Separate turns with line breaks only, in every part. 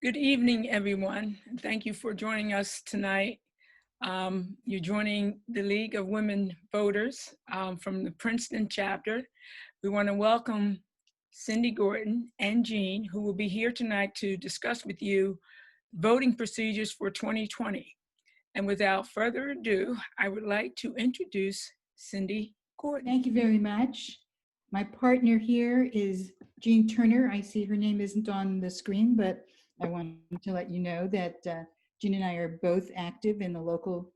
Good evening, everyone. Thank you for joining us tonight. You're joining the League of Women Voters from the Princeton chapter. We want to welcome Cindy Gordon and Jean, who will be here tonight to discuss with you voting procedures for 2020. And without further ado, I would like to introduce Cindy Gordon.
Thank you very much. My partner here is Jean Turner. I see her name isn't on the screen, but I want to let you know that Jean and I are both active in the local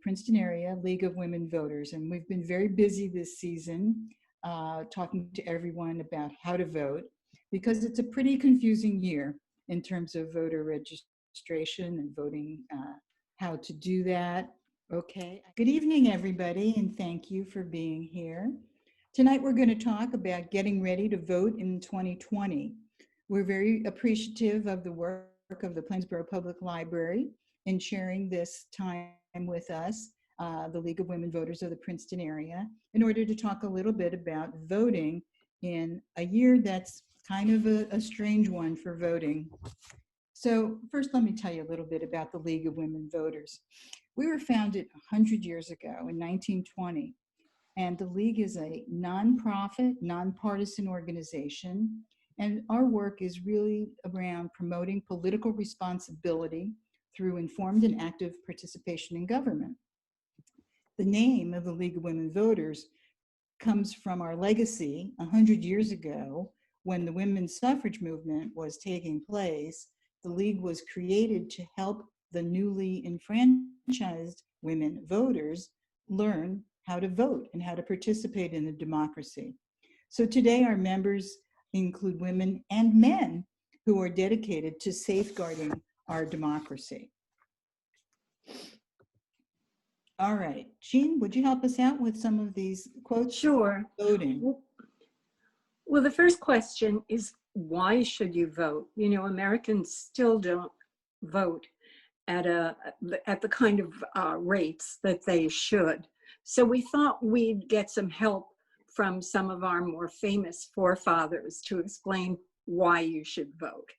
Princeton area League of Women Voters. And we've been very busy this season talking to everyone about how to vote, because it's a pretty confusing year in terms of voter registration and voting, how to do that. Okay. Good evening, everybody, and thank you for being here. Tonight, we're going to talk about getting ready to vote in 2020. We're very appreciative of the work of the Plainsboro Public Library in sharing this time with us, the League of Women Voters of the Princeton area, in order to talk a little bit about voting in a year that's kind of a strange one for voting. So first, let me tell you a little bit about the League of Women Voters. We were founded 100 years ago in 1920, and the League is a nonprofit, nonpartisan organization, and our work is really around promoting political responsibility through informed and active participation in government. The name of the League of Women Voters comes from our legacy 100 years ago when the women's suffrage movement was taking place. The League was created to help the newly enfranchised women voters learn how to vote and how to participate in the democracy. So today our members include women and men who are dedicated to safeguarding our democracy. All right, Jean, would you help us out with some of these quotes?
Sure.
Voting.
Well, the first question is, why should you vote? You know, Americans still don't vote at the kind of rates that they should. So we thought we'd get some help from some of our more famous forefathers to explain why you should vote.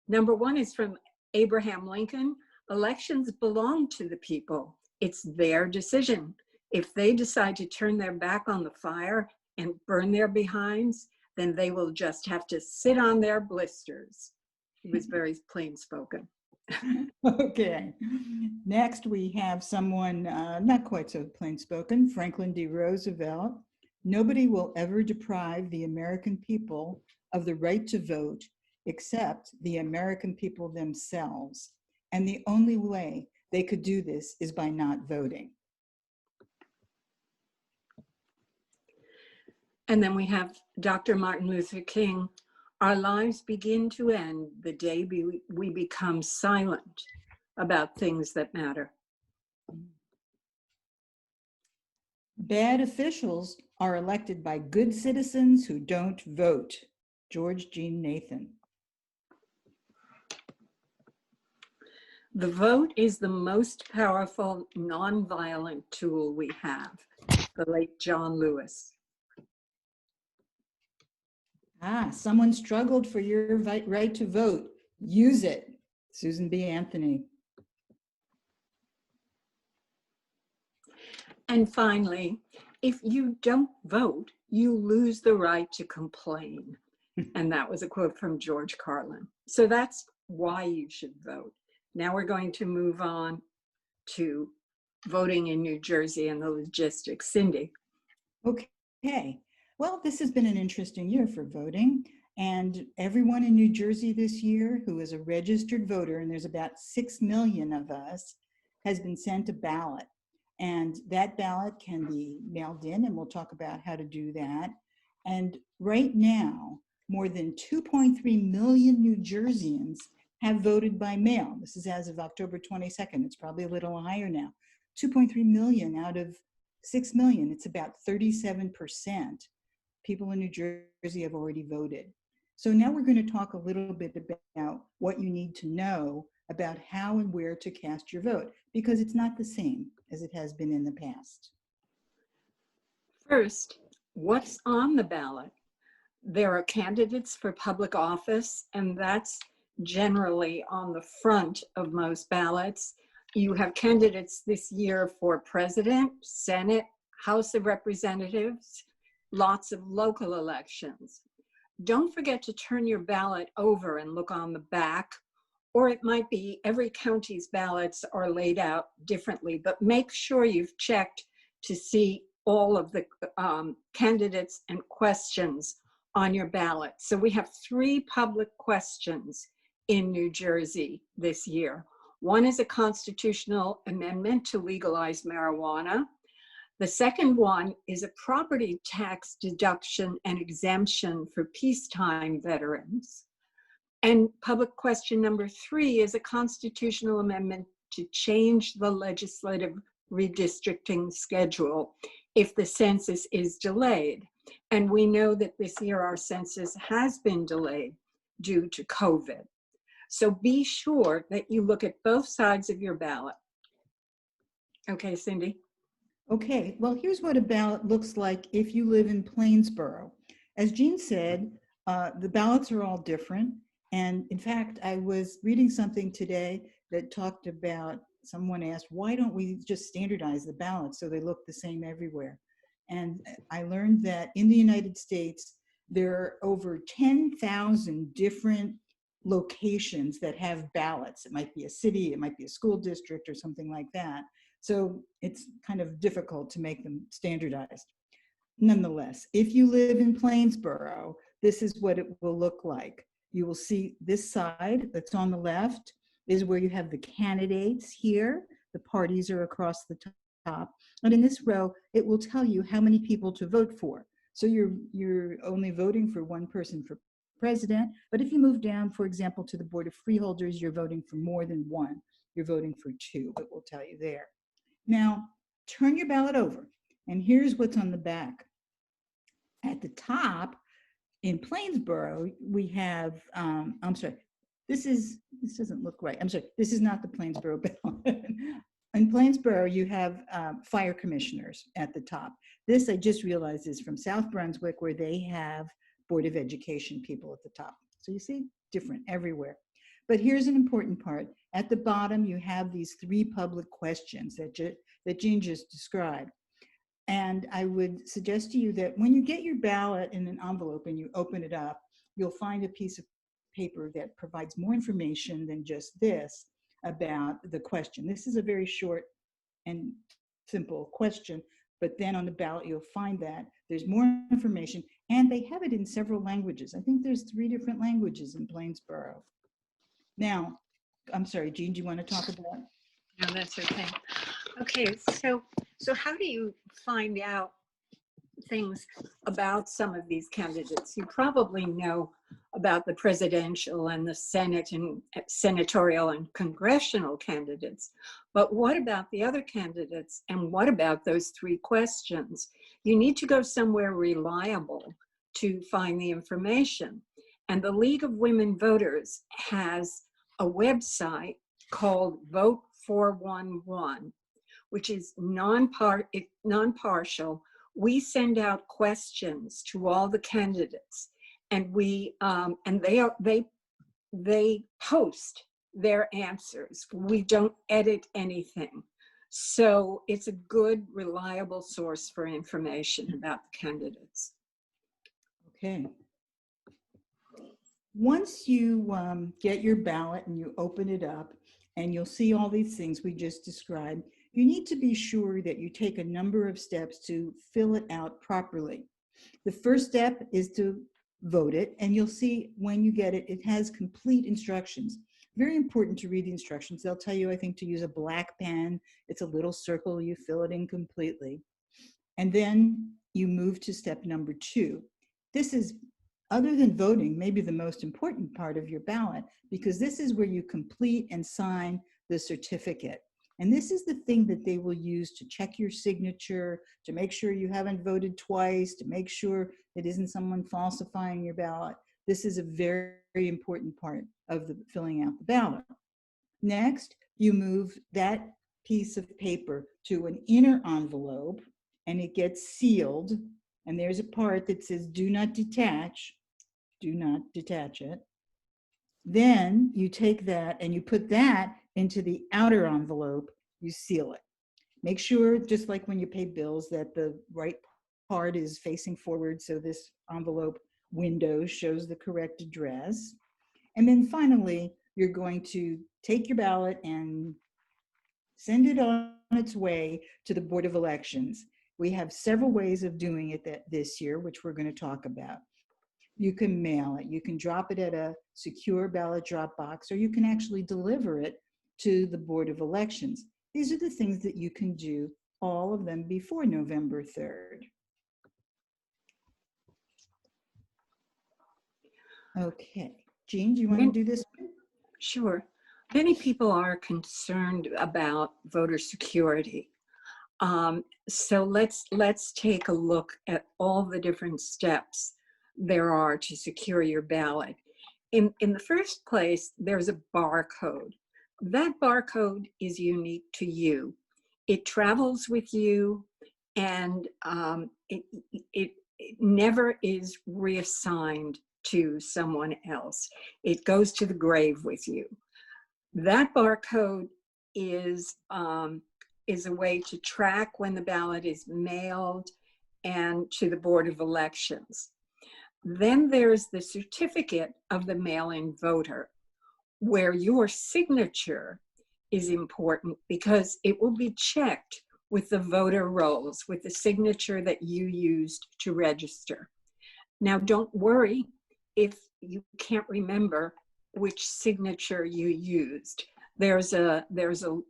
Number one is from Abraham Lincoln. Elections belong to the people. It's their decision. If they decide to turn their back on the fire and burn their behinds, then they will just have to sit on their blisters. He was very plain spoken.
Okay. Next, we have someone not quite so plain spoken, Franklin D. Roosevelt. Nobody will ever deprive the American people of the right to vote except the American people themselves. And the only way they could do this is by not voting.
And then we have Dr. Martin Luther King. Our lives begin to end the day we become silent about things that matter.
Bad officials are elected by good citizens who don't vote. George Jean Nathan.
The vote is the most powerful nonviolent tool we have. The late John Lewis.
Someone struggled for your right to vote. Use it. Susan B. Anthony.
And finally, if you don't vote, you lose the right to complain. And that was a quote from George Carlin. So that's why you should vote. Now we're going to move on to voting in New Jersey and the logistics. Cindy.
Okay. Well, this has been an interesting year for voting, and everyone in New Jersey this year who is a registered voter, and there's about 6 million of us, has been sent a ballot. And that ballot can be mailed in, and we'll talk about how to do that. And right now, more than 2.3 million New Jerseyans have voted by mail. This is as of October 22nd. It's probably a little higher now. 2.3 million out of 6 million. It's about 37%. People in New Jersey have already voted. So now we're going to talk a little bit about what you need to know about how and where to cast your vote, because it's not the same as it has been in the past.
First, what's on the ballot? There are candidates for public office, and that's generally on the front of most ballots. You have candidates this year for president, Senate, House of Representatives, lots of local elections. Don't forget to turn your ballot over and look on the back, or it might be every county's ballots are laid out differently, but make sure you've checked to see all of the candidates and questions on your ballot. So we have 3 public questions in New Jersey this year. One is a constitutional amendment to legalize marijuana. The second one is a property tax deduction and exemption for peacetime veterans. And public question number 3 is a constitutional amendment to change the legislative redistricting schedule if the census is delayed. And we know that this year our census has been delayed due to COVID. So be sure that you look at both sides of your ballot. Okay, Cindy?
Okay, well, here's what a ballot looks like if you live in Plainsboro. As Jean said, the ballots are all different. And in fact, I was reading something today that talked about, someone asked, why don't we just standardize the ballots so they look the same everywhere? And I learned that in the United States, there are over 10,000 different locations that have ballots. It might be a city, it might be a school district or something like that. So it's kind of difficult to make them standardized. Nonetheless, if you live in Plainsboro, this is what it will look like. You will see this side that's on the left is where you have the candidates here. The parties are across the top. And in this row, it will tell you how many people to vote for. So you're only voting for one person for president. But if you move down, for example, to the Board of Freeholders, you're voting for more than one. You're voting for 2, it will tell you there. Now, turn your ballot over. And here's what's on the back. At the top, in Plainsboro, we have, I'm sorry, this doesn't look right. I'm sorry, this is not the Plainsboro ballot. In Plainsboro, you have fire commissioners at the top. This, I just realized, is from South Brunswick, where they have Board of Education people at the top. So you see, different everywhere. But here's an important part. At the bottom, you have these 3 public questions that Jean just described. And I would suggest to you that when you get your ballot in an envelope and you open it up, you'll find a piece of paper that provides more information than just this about the question. This is a very short and simple question, but then on the ballot, you'll find that there's more information, and they have it in several languages. I think there's 3 different languages in Plainsboro. Now, I'm sorry, Jean, do you want to talk about?
No, that's okay. Okay, so how do you find out things about some of these candidates? You probably know about the presidential and the Senate and senatorial and congressional candidates, but what about the other candidates? And what about those 3 questions? You need to go somewhere reliable to find the information. And the League of Women Voters has a website called Vote 411, which is non-partial. We send out questions to all the candidates, and they post their answers. We don't edit anything. So it's a good, reliable source for information about the candidates.
Okay. Once you get your ballot and you open it up, and you'll see all these things we just described, you need to be sure that you take a number of steps to fill it out properly. The first step is to vote it, and you'll see when you get it, it has complete instructions. Very important to read the instructions. They'll tell you, I think, to use a black pen. It's a little circle, you fill it in completely. And then you move to step number 2. This is, other than voting, maybe the most important part of your ballot, because this is where you complete and sign the certificate. And this is the thing that they will use to check your signature, to make sure you haven't voted twice, to make sure it isn't someone falsifying your ballot. This is a very, very important part of the filling out the ballot. Next, you move that piece of paper to an inner envelope, and it gets sealed. And there's a part that says, do not detach. Do not detach it. Then you take that and you put that into the outer envelope, you seal it. Make sure, just like when you pay bills, that the right part is facing forward so this envelope window shows the correct address. And then finally, you're going to take your ballot and send it on its way to the Board of Elections. We have several ways of doing it this year, which we're going to talk about. You can mail it, you can drop it at a secure ballot drop box, or you can actually deliver it to the Board of Elections. These are the things that you can do, all of them before November 3rd. Okay, Jean, do you want to do this one?
Sure. Many people are concerned about voter security. So let's take a look at all the different steps there are to secure your ballot. In the first place, there's a barcode. That barcode is unique to you. It travels with you, and it never is reassigned to someone else. It goes to the grave with you. That barcode is a way to track when the ballot is mailed and to the Board of Elections. Then there's the certificate of the mail-in voter, where your signature is important because it will be checked with the voter rolls, with the signature that you used to register. Now, don't worry if you can't remember which signature you used. There's a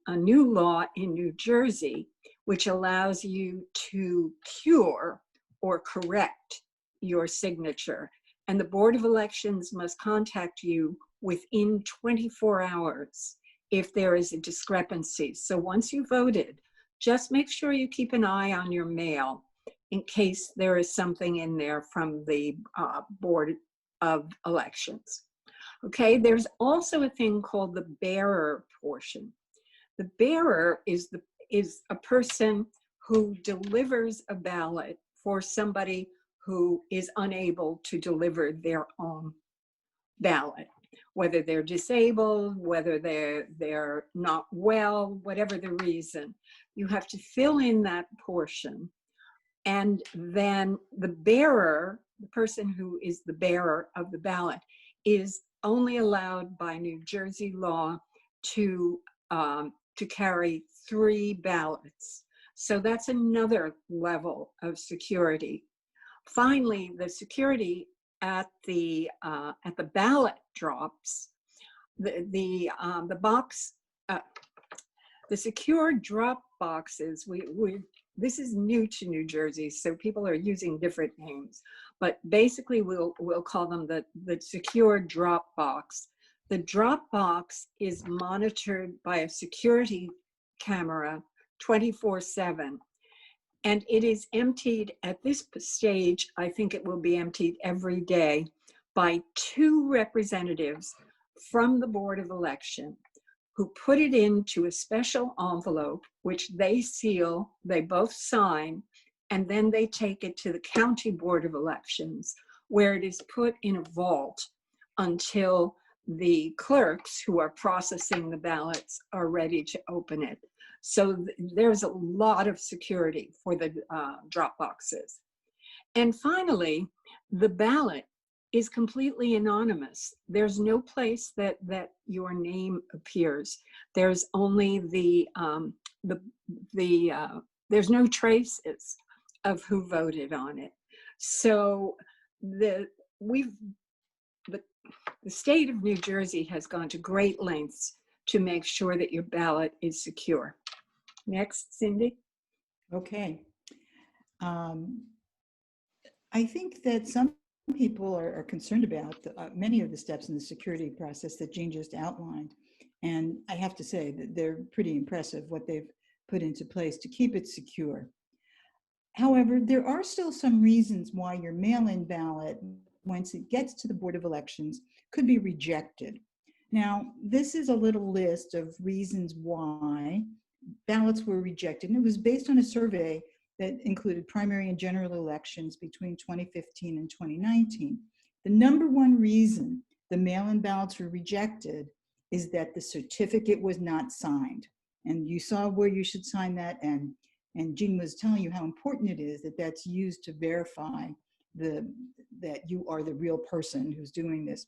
new law in New Jersey which allows you to cure or correct your signature, and the Board of Elections must contact you within 24 hours if there is a discrepancy. So once you voted, just make sure you keep an eye on your mail in case there is something in there from the Board of Elections. Okay, there's also a thing called the bearer portion. The bearer is a person who delivers a ballot for somebody who is unable to deliver their own ballot, whether they're disabled, whether they're not well, whatever the reason. You have to fill in that portion, and then the bearer, the person who is the bearer of the ballot, is only allowed by New Jersey law to carry 3 ballots. So that's another level of security. Finally, the security at the ballot drops, the secure drop boxes. This is new to New Jersey, so people are using different names, but basically we'll call them the secure drop box. The drop box is monitored by a security camera 24/7. And it is emptied at this stage. I think it will be emptied every day by 2 representatives from the Board of Election who put it into a special envelope, which they seal, they both sign, and then they take it to the County Board of Elections, where it is put in a vault until the clerks who are processing the ballots are ready to open it. So there's a lot of security for the drop boxes. And finally, the ballot is completely anonymous. There's no place that your name appears. There's only there's no traces of who voted on it. So the state of New Jersey has gone to great lengths to make sure that your ballot is secure. Next, Cindy.
Okay. I think that some people are concerned about many of the steps in the security process that Jean just outlined. And I have to say that they're pretty impressive what they've put into place to keep it secure. However, there are still some reasons why your mail-in ballot, once it gets to the Board of Elections, could be rejected. Now, this is a little list of reasons why ballots were rejected, and it was based on a survey that included primary and general elections between 2015 and 2019. The number one reason the mail-in ballots were rejected is that the certificate was not signed. And you saw where you should sign that, and Jean was telling you how important it is that that's used to verify that you are the real person who's doing this.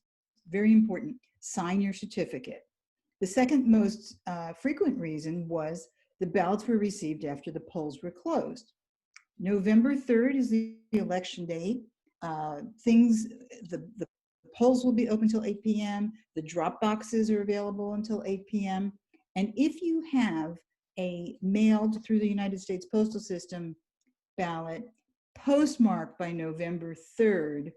Very important. Sign your certificate. The second most frequent reason was the ballots were received after the polls were closed. November 3rd is the election date. The polls will be open until 8 p.m. The drop boxes are available until 8 p.m. And if you have a mailed through the United States Postal System ballot postmarked by November 3rd,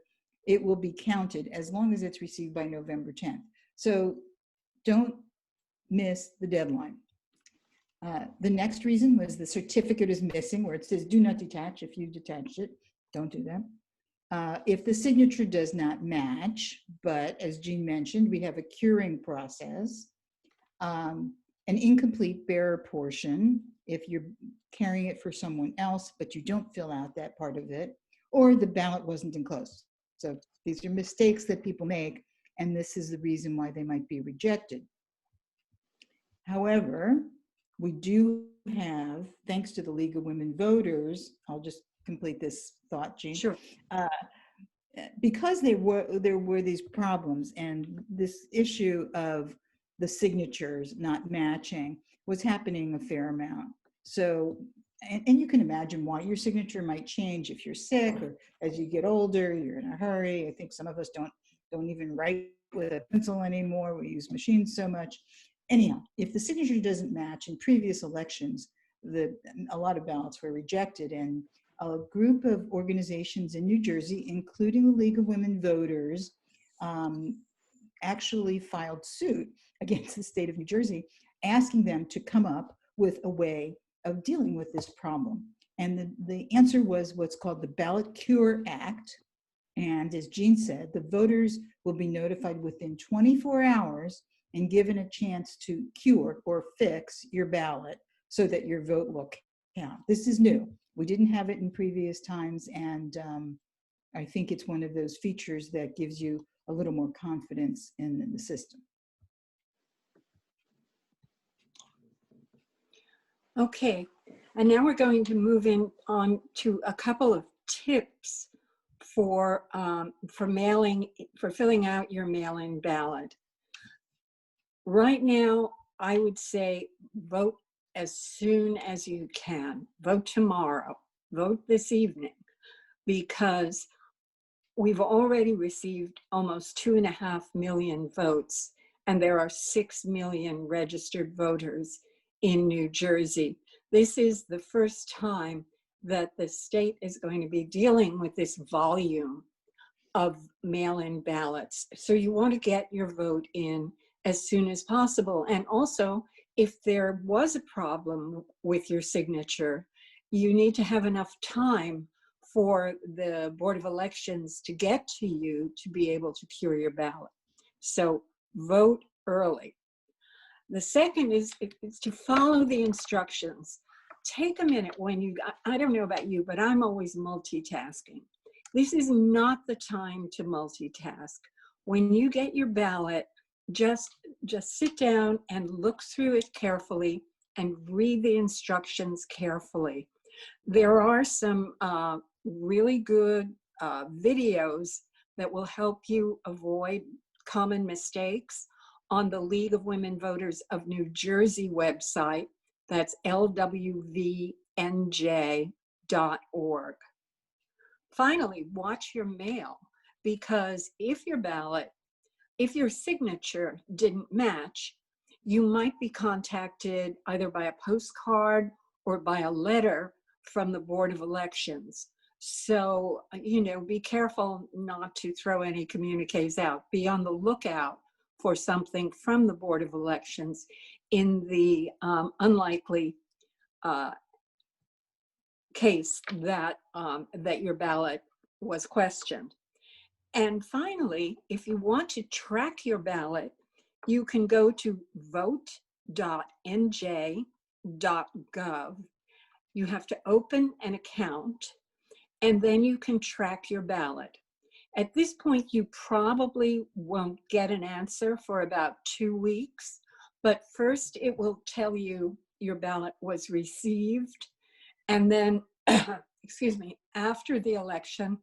it will be counted as long as it's received by November 10th. So don't miss the deadline. The next reason was the certificate is missing, where it says do not detach. If you detached it, don't do that. If the signature does not match, but as Jean mentioned, we have a curing process. An incomplete bearer portion, if you're carrying it for someone else, but you don't fill out that part of it, or the ballot wasn't enclosed. So these are mistakes that people make, and this is the reason why they might be rejected. However, we do have, thanks to the League of Women Voters, I'll just complete this thought, Jean.
Sure.
Because there were these problems, and this issue of the signatures not matching was happening a fair amount. So, and you can imagine why your signature might change if you're sick, or as you get older, you're in a hurry. I think some of us don't even write with a pencil anymore. We use machines so much. Anyhow, if the signature doesn't match, in previous elections, a lot of ballots were rejected, and a group of organizations in New Jersey, including the League of Women Voters, actually filed suit against the state of New Jersey, asking them to come up with a way of dealing with this problem. And the answer was what's called the Ballot Cure Act. And as Jean said, the voters will be notified within 24 hours and given a chance to cure or fix your ballot so that your vote will count. This is new. We didn't have it in previous times, and I think it's one of those features that gives you a little more confidence in the system.
Okay, and now we're going to move on to a couple of tips for filling out your mail-in ballot. Right now, I would say vote as soon as you can. Vote tomorrow, vote this evening, because we've already received almost 2.5 million votes, and there are 6 million registered voters in New Jersey. This is the first time that the state is going to be dealing with this volume of mail-in ballots. So you want to get your vote in as soon as possible. And also, if there was a problem with your signature, you need to have enough time for the Board of Elections to get to you to be able to cure your ballot. So vote early. The second is to follow the instructions. Take a minute when I don't know about you, but I'm always multitasking. This is not the time to multitask. When you get your ballot, just sit down and look through it carefully and read the instructions carefully. There are some really good videos that will help you avoid common mistakes on the League of Women Voters of New Jersey website. That's lwvnj.org. Finally, watch your mail, because if your signature didn't match, you might be contacted either by a postcard or by a letter from the Board of Elections. So, be careful not to throw any communiques out. Be on the lookout for something from the Board of Elections in the unlikely case that your ballot was questioned. And finally, if you want to track your ballot, you can go to vote.nj.gov. You have to open an account, and then you can track your ballot. At this point, you probably won't get an answer for about 2 weeks, but first it will tell you your ballot was received. And then, excuse me, after the election,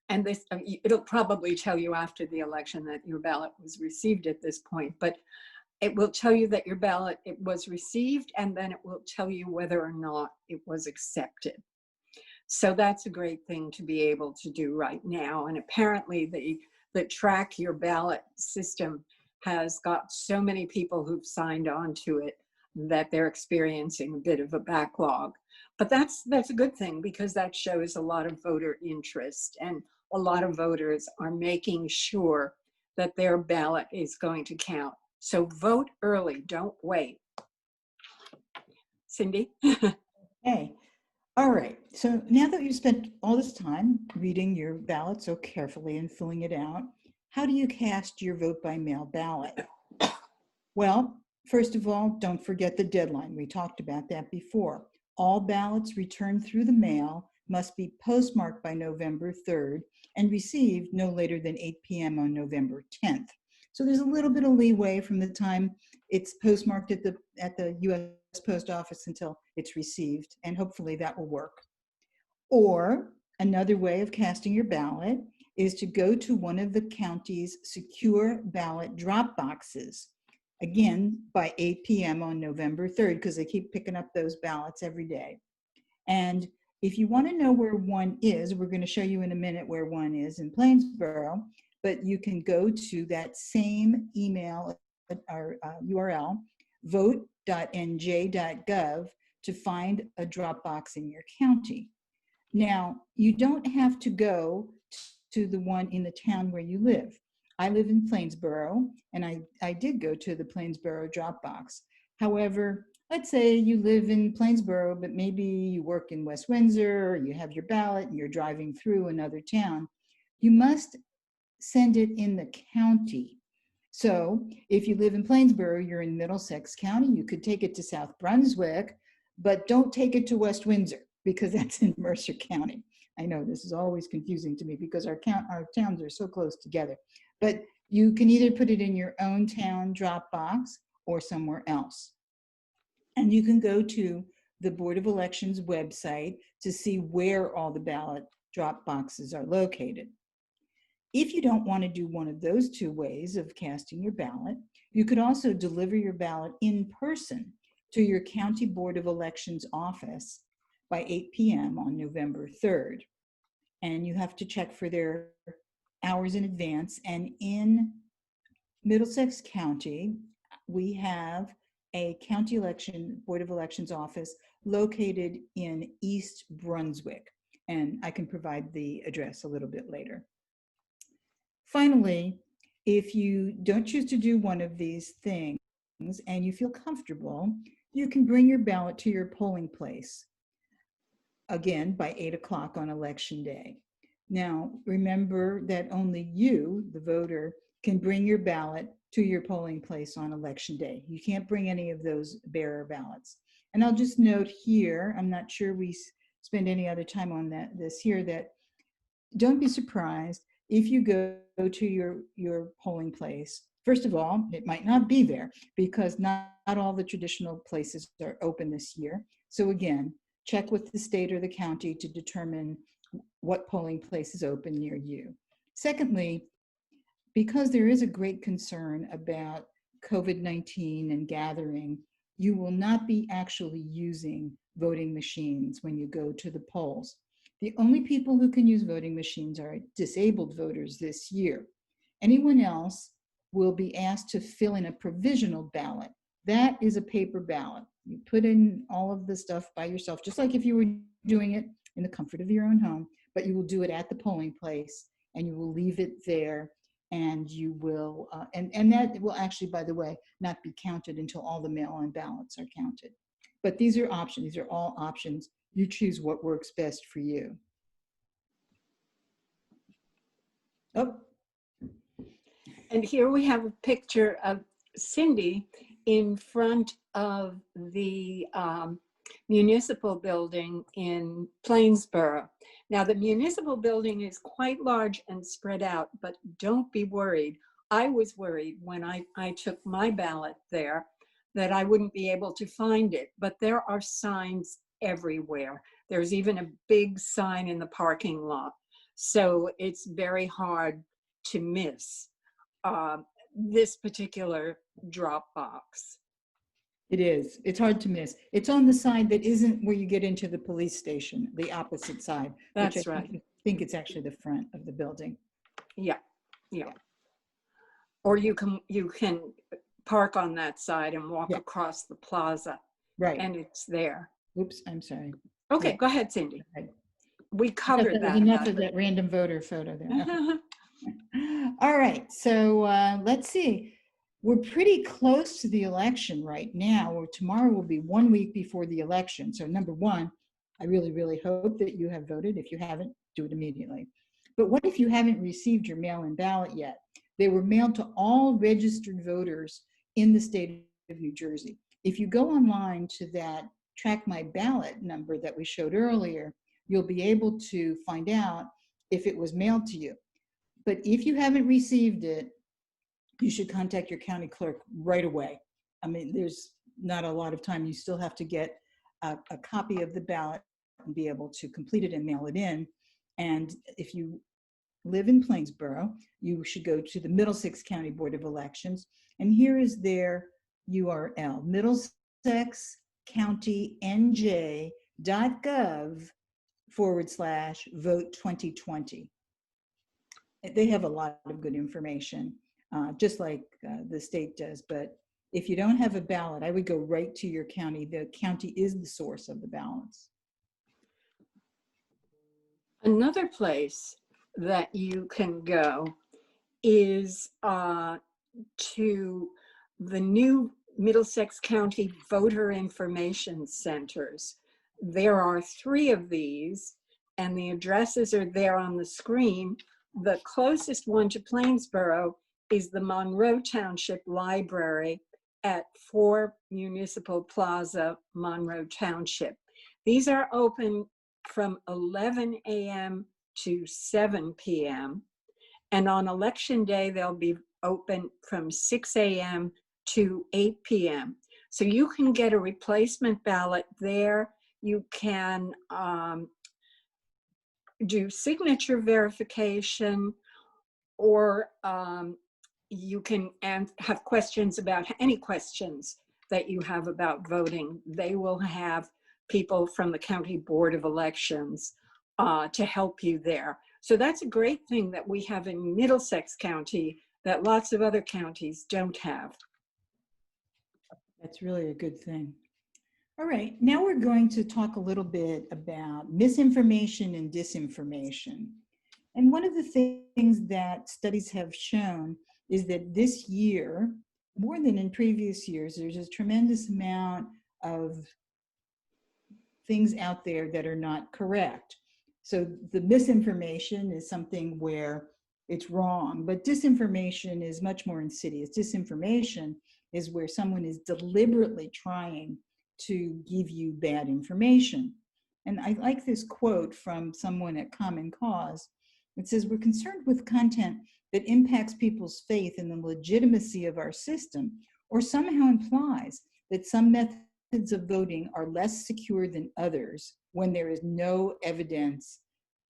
and this, it'll probably tell you after the election that your ballot was received at this point, but it will tell you that your ballot it was received, and then it will tell you whether or not it was accepted. So that's a great thing to be able to do right now. And apparently the Track Your Ballot system has got so many people who've signed on to it that they're experiencing a bit of a backlog. But that's a good thing, because that shows a lot of voter interest, and a lot of voters are making sure that their ballot is going to count. So vote early, don't wait. Cindy?
Hey, all right. So now that you've spent all this time reading your ballot so carefully and filling it out, how do you cast your vote by mail ballot? Well, first of all, don't forget the deadline. We talked about that before. All ballots returned through the mail must be postmarked by November 3rd and received no later than 8 p.m. on November 10th. So there's a little bit of leeway from the time it's postmarked at the U.S. Post Office until it's received, and hopefully that will work. Or another way of casting your ballot is to go to one of the county's secure ballot drop boxes, again, by 8 p.m. on November 3rd, because they keep picking up those ballots every day. And if you want to know where one is, we're going to show you in a minute where one is in Plainsboro, but you can go to that same email or URL, vote.nj.gov, to find a drop box in your county. Now, you don't have to go to the one in the town where you live. I live in Plainsboro, and I did go to the Plainsboro drop box. However, let's say you live in Plainsboro, but maybe you work in West Windsor, or you have your ballot and you're driving through another town. You must send it in the county. So if you live in Plainsboro, you're in Middlesex County, you could take it to South Brunswick, but don't take it to West Windsor, because that's in Mercer County. I know this is always confusing to me because our towns are so close together. But you can either put it in your own town drop box or somewhere else. And you can go to the Board of Elections website to see where all the ballot drop boxes are located. If you don't want to do one of those two ways of casting your ballot, you could also deliver your ballot in person to your County Board of Elections office by 8 p.m. on November 3rd. And you have to check for their hours in advance. And in Middlesex County, we have a county board of elections office located in East Brunswick. And I can provide the address a little bit later. Finally, if you don't choose to do one of these things and you feel comfortable, you can bring your ballot to your polling place, again, by 8 o'clock on election day. Now, remember that only you, the voter, can bring your ballot to your polling place on election day. You can't bring any of those bearer ballots. And I'll just note here, I'm not sure we spend any other time on this here, that don't be surprised if you go to your polling place. First of all, it might not be there because not all the traditional places are open this year. So again, check with the state or the county to determine what polling place is open near you. Secondly, because there is a great concern about COVID-19 and gathering, you will not be actually using voting machines when you go to the polls. The only people who can use voting machines are disabled voters this year. Anyone else will be asked to fill in a provisional ballot. That is a paper ballot. You put in all of the stuff by yourself, just like if you were doing it in the comfort of your own home, but you will do it at the polling place and you will leave it there, and you will, and that will actually, by the way, not be counted until all the mail-in ballots are counted. But these are options, these are all options. You choose what works best for you. Oh.
And here we have a picture of Cindy in front of the municipal building in Plainsboro. Now, the municipal building is quite large and spread out, but don't be worried. I was worried when I took my ballot there that I wouldn't be able to find it, but there are signs everywhere. There's even a big sign in the parking lot. So it's very hard to miss this particular drop box.
It is. It's hard to miss. It's on the side that isn't where you get into the police station, the opposite side.
That's
which I
right.
think it's actually the front of the building.
Yeah, yeah. Or you can park on that side and walk
Yeah.
across the plaza,
Right.
and it's there.
Oops, I'm sorry.
Okay,
Yeah.
go ahead, Cindy.
Okay.
We covered that.
Enough of that random voter photo there. Okay. All right, so let's see. We're pretty close to the election right now, or tomorrow will be 1 week before the election. So number one, I really, really hope that you have voted. If you haven't, do it immediately. But what if you haven't received your mail-in ballot yet? They were mailed to all registered voters in the state of New Jersey. If you go online to that Track My Ballot number that we showed earlier, you'll be able to find out if it was mailed to you. But if you haven't received it, you should contact your county clerk right away. I mean, there's not a lot of time. You still have to get a copy of the ballot and be able to complete it and mail it in. And if you live in Plainsboro, you should go to the Middlesex County Board of Elections. And here is their URL, middlesexcountynj.gov/vote 2020. They have a lot of good information, just like the state does. But if you don't have a ballot, I would go right to your county. The county is the source of the ballots.
Another place that you can go is to the new Middlesex County Voter Information Centers. There are 3 of these, and the addresses are there on the screen. The closest one to Plainsboro is the Monroe Township Library at 4 Municipal Plaza, Monroe Township. These are open from 11 a.m. to 7 p.m. And on election day, they'll be open from 6 a.m. to 8 p.m. So you can get a replacement ballot there. You can do signature verification, or you can have questions about any questions that you have about voting. They will have people from the County Board of Elections to help you there. So that's a great thing that we have in Middlesex County that lots of other counties don't have.
That's really a good thing. All right, now we're going to talk a little bit about misinformation and disinformation. And one of the things that studies have shown is that this year, more than in previous years, there's a tremendous amount of things out there that are not correct. So the misinformation is something where it's wrong, but disinformation is much more insidious. Disinformation is where someone is deliberately trying to give you bad information. And I like this quote from someone at Common Cause. It says, "We're concerned with content that impacts people's faith in the legitimacy of our system, or somehow implies that some methods of voting are less secure than others when there is no evidence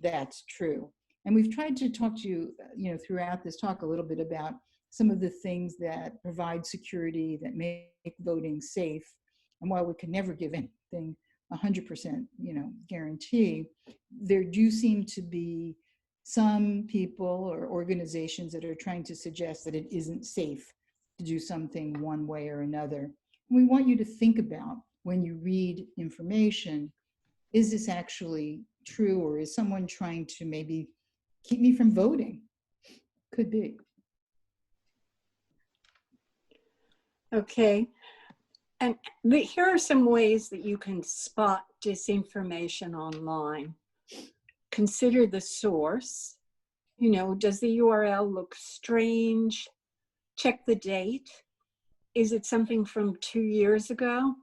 that's true." And we've tried to talk to you, throughout this talk a little bit about some of the things that provide security, that make voting safe. And while we can never give anything 100%, guarantee, there do seem to be some people or organizations that are trying to suggest that it isn't safe to do something one way or another. We want you to think about, when you read information, is this actually true, or is someone trying to maybe keep me from voting? Could be.
Okay. And here are some ways that you can spot disinformation online. Consider the source. Does the URL look strange? Check the date. Is it something from 2 years ago?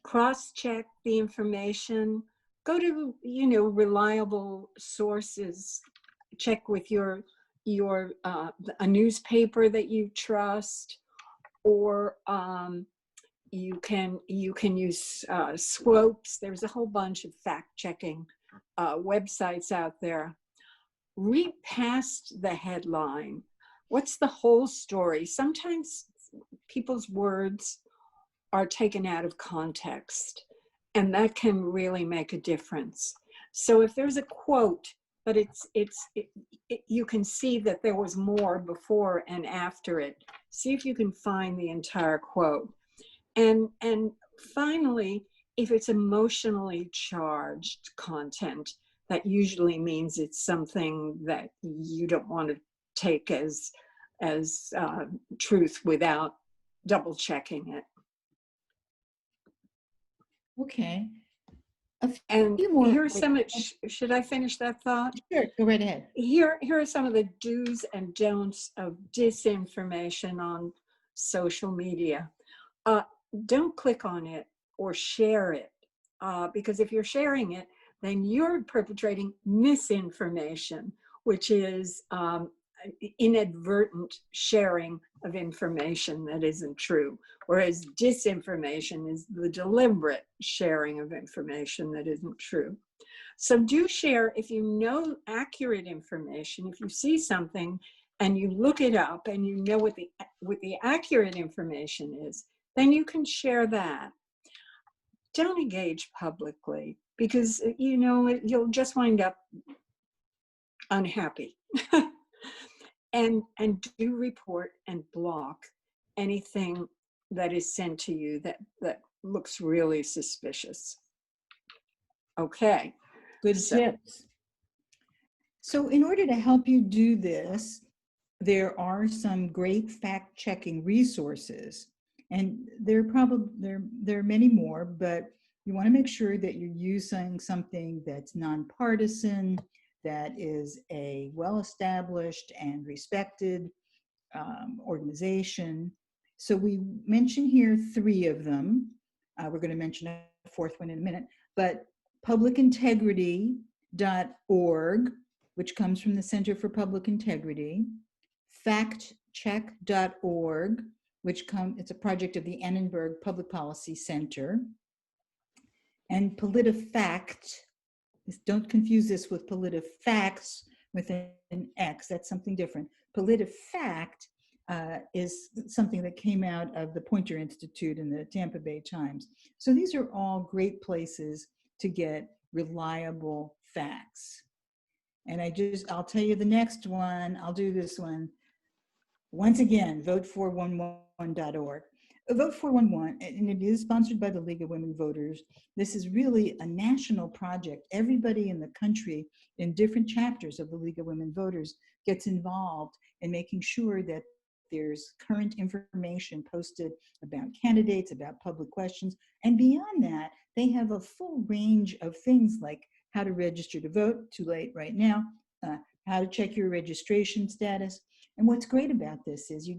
cross-check the information, go to, reliable sources, check with your a newspaper that you trust, or you can use Swopes. There's a whole bunch of fact-checking websites out there. Read past the headline. What's the whole story? Sometimes people's words are taken out of context, and that can really make a difference. So if there's a quote, but you can see that there was more before and after it, see if you can find the entire quote. And finally, if it's emotionally charged content, that usually means it's something that you don't want to take as truth without double checking it.
Okay.
And
few more-
here's some, should I finish that thought?
Sure, go right ahead.
Here are some of the do's and don'ts of disinformation on social media. Don't click on it or share it, because if you're sharing it, then you're perpetrating misinformation, which is inadvertent sharing of information that isn't true, whereas disinformation is the deliberate sharing of information that isn't true. So do share if you know accurate information. If you see something and you look it up and you know what the accurate information is, then you can share that. Don't engage publicly, because you'll just wind up unhappy. And do report and block anything that is sent to you that looks really suspicious. Okay.
Good tips. So in order to help you do this, there are some great fact-checking resources, and there are many more, but you want to make sure that you're using something that's nonpartisan, that is a well-established and respected organization. So we mention here 3 of them. We're going to mention a 4th one in a minute, but publicintegrity.org, which comes from the Center for Public Integrity, factcheck.org, it's a project of the Annenberg Public Policy Center, and PolitiFact. Don't confuse this with PolitiFacts with an X. That's something different. PolitiFact is something that came out of the Poynter Institute and the Tampa Bay Times. So these are all great places to get reliable facts. And I'll tell you the next one. I'll do this one. Once again, vote411.org. Vote 411, and it is sponsored by the League of Women Voters. This is really a national project. Everybody in the country in different chapters of the League of Women Voters gets involved in making sure that there's current information posted about candidates, about public questions. And beyond that, they have a full range of things like how to register to vote, too late right now, how to check your registration status. And what's great about this is you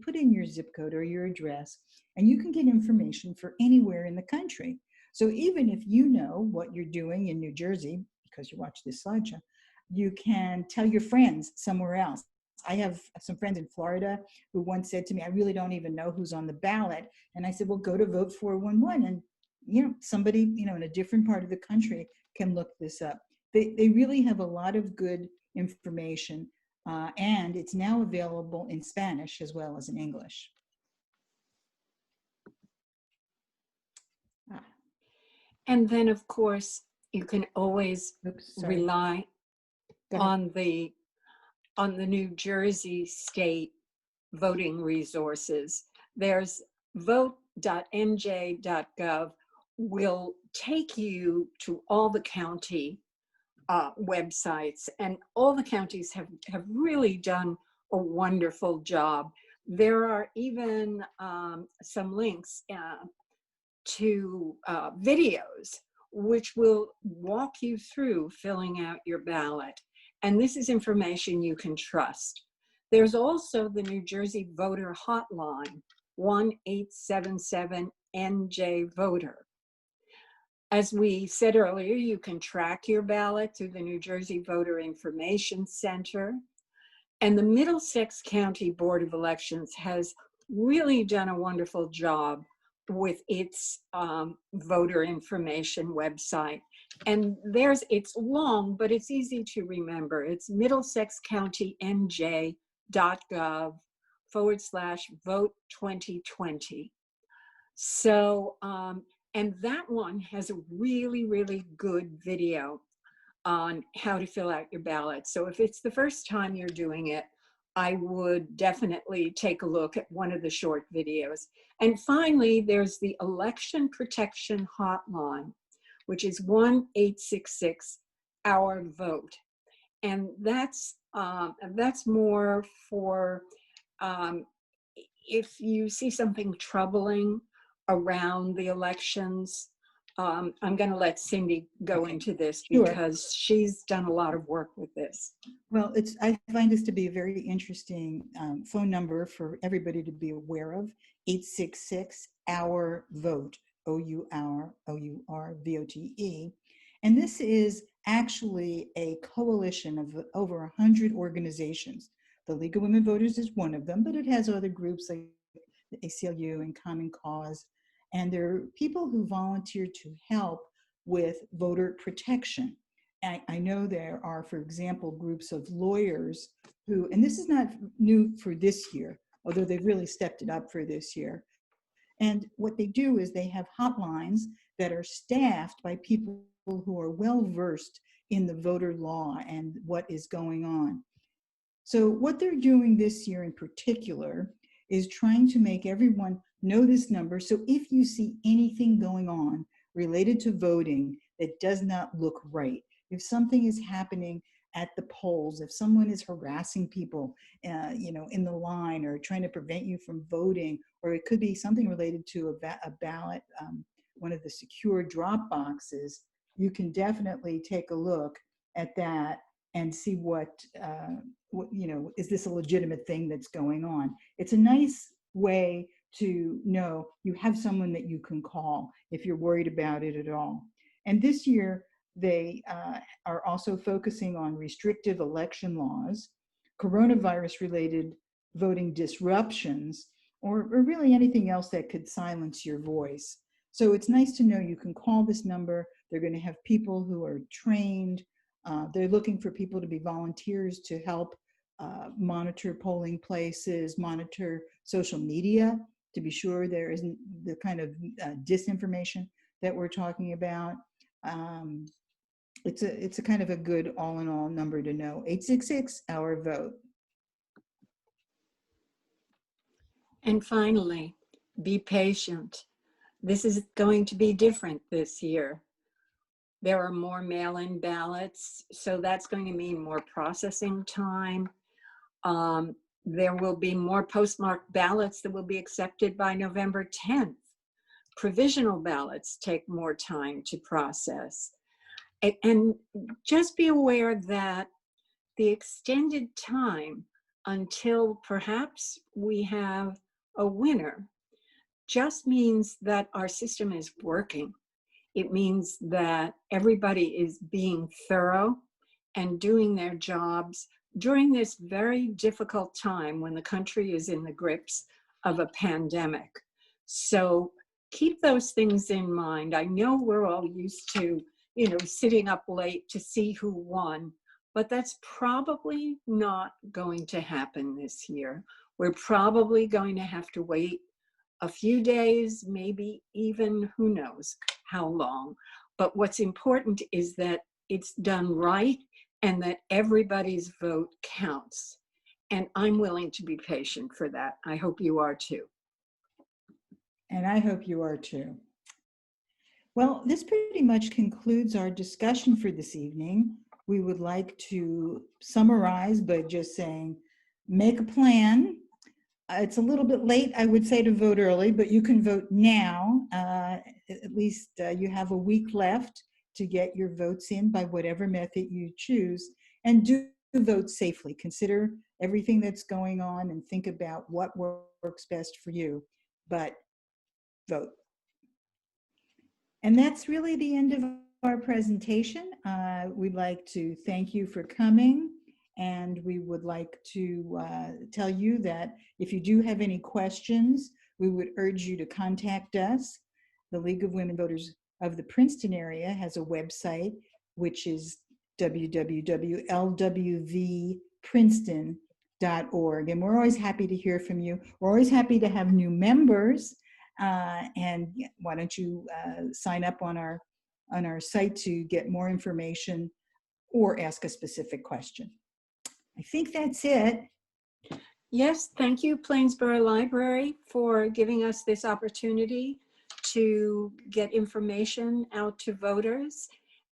put in your zip code or your address, and you can get information for anywhere in the country. So even if you know what you're doing in New Jersey, because you watch this slideshow, you can tell your friends somewhere else. I have some friends in Florida who once said to me, I really don't even know who's on the ballot. And I said, well, go to Vote 411, and somebody in a different part of the country can look this up. They really have a lot of good information. And it's now available in Spanish as well as in English.
And then, of course, you can always rely on the New Jersey state voting resources. There's vote.nj.gov will take you to all the county websites, and all the counties have really done a wonderful job. There are even some links to videos which will walk you through filling out your ballot. And this is information you can trust. There's also the New Jersey Voter Hotline, 1-877-NJ-VOTER. As we said earlier, you can track your ballot through the New Jersey Voter Information Center. And the Middlesex County Board of Elections has really done a wonderful job with its voter information website. And it's long, but it's easy to remember. It's middlesexcountynj.gov/vote 2020. So, and that one has a really, really good video on how to fill out your ballot. So if it's the first time you're doing it, I would definitely take a look at one of the short videos. And finally, there's the Election Protection Hotline, which is 1-866-OUR-VOTE. And that's more for if you see something troubling around the elections. I'm going to let Cindy go into this because she's done a lot of work with this.
Well, I find this to be a very interesting phone number for everybody to be aware of, 866-OUR-VOTE, OUR-VOTE. And this is actually a coalition of over 100 organizations. The League of Women Voters is one of them, but it has other groups like the ACLU and Common Cause. And there are people who volunteer to help with voter protection. I know there are, for example, groups of lawyers who, and this is not new for this year, although they've really stepped it up for this year. And what they do is they have hotlines that are staffed by people who are well versed in the voter law and what is going on. So what they're doing this year in particular is trying to make everyone know this number. So if you see anything going on related to voting that does not look right, if something is happening at the polls, if someone is harassing people, in the line or trying to prevent you from voting, or it could be something related to a ballot, one of the secure drop boxes, you can definitely take a look at that and see what is this a legitimate thing that's going on. It's a nice way to know you have someone that you can call if you're worried about it at all. And this year, they are also focusing on restrictive election laws, coronavirus-related voting disruptions, or really anything else that could silence your voice. So it's nice to know you can call this number. They're going to have people who are trained. They're looking for people to be volunteers to help monitor polling places, monitor social media, to be sure there isn't the kind of disinformation that we're talking about. It's a kind of a good all-in-all number to know. 866-OUR-VOTE.
And finally, be patient. This is going to be different this year. There are more mail-in ballots, so that's going to mean more processing time. There will be more postmarked ballots that will be accepted by November 10th. Provisional ballots take more time to process. And just be aware that the extended time until perhaps we have a winner just means that our system is working. It means that everybody is being thorough and doing their jobs during this very difficult time when the country is in the grips of a pandemic. So keep those things in mind. I know we're all used to, sitting up late to see who won, but that's probably not going to happen this year. We're probably going to have to wait a few days, maybe even who knows how long. But what's important is that it's done right and that everybody's vote counts. And I'm willing to be patient for that. I hope you are too.
And I hope you are too. Well, this pretty much concludes our discussion for this evening. We would like to summarize by just saying, make a plan. It's a little bit late, I would say, to vote early, but you can vote now. At least you have a week left to get your votes in by whatever method you choose, and do vote safely. Consider everything that's going on and think about what works best for you, but vote. And that's really the end of our presentation. We'd like to thank you for coming. And we would like to tell you that if you do have any questions, we would urge you to contact us. The League of Women Voters of the Princeton area has a website, which is www.lwvprinceton.org. And we're always happy to hear from you. We're always happy to have new members. And why don't you sign up on our site to get more information or ask a specific question. I think that's it.
Yes, thank you, Plainsboro Library, for giving us this opportunity to get information out to voters.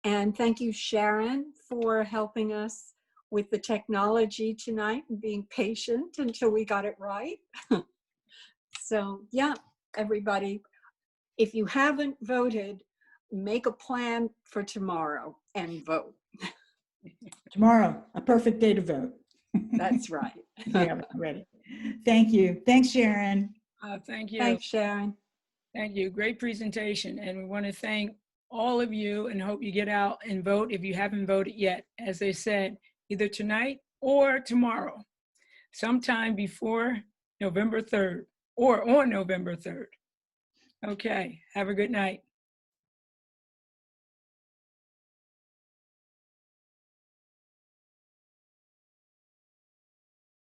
And thank you, Sharon, for helping us with the technology tonight and being patient until we got it right. So yeah, everybody, if you haven't voted, make a plan for tomorrow and vote.
Tomorrow, a perfect day to vote.
That's right.
Yeah, ready. Thank you. Thanks, Sharon.
Thank you.
Thanks, Sharon.
Thank you. Great presentation. And we want to thank all of you and hope you get out and vote if you haven't voted yet. As they said, either tonight or tomorrow, sometime before November 3rd or on November 3rd. Okay. Have a good night.